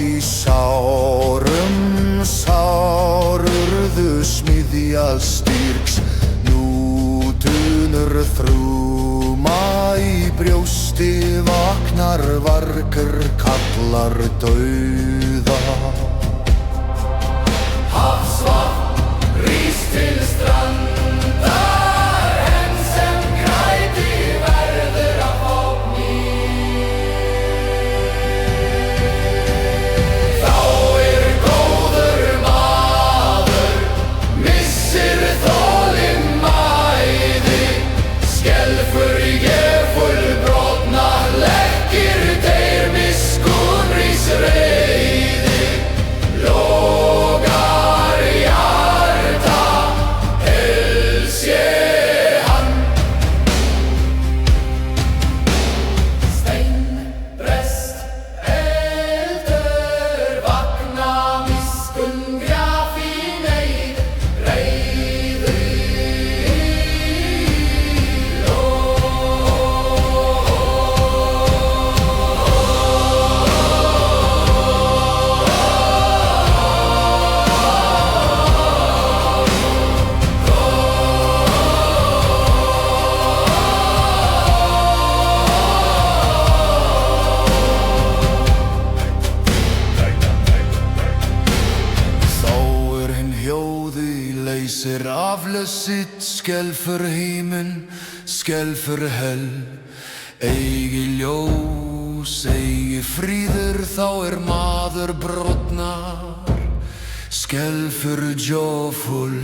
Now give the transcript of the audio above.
í sárum sárurðu smiðja styrks, nú tunur þrúma í brjósti, vaknar vargur kallar dauða. Hafsvatn rís til strandar, en sem græti verður að fáni. Þá góður maður missir þolinmæði, skelfur í geðfull brotna leggir, deyr miskunn rís reiði, logar hjarta hells ég hann. Stein brest eldur vakna miskunn graf í neyð, reiði leysir aflaus sitt, skelfur híminn, skelfur hell. Eigi ljós, eigi fríður, þá maður brotnar, skelfur djöfull.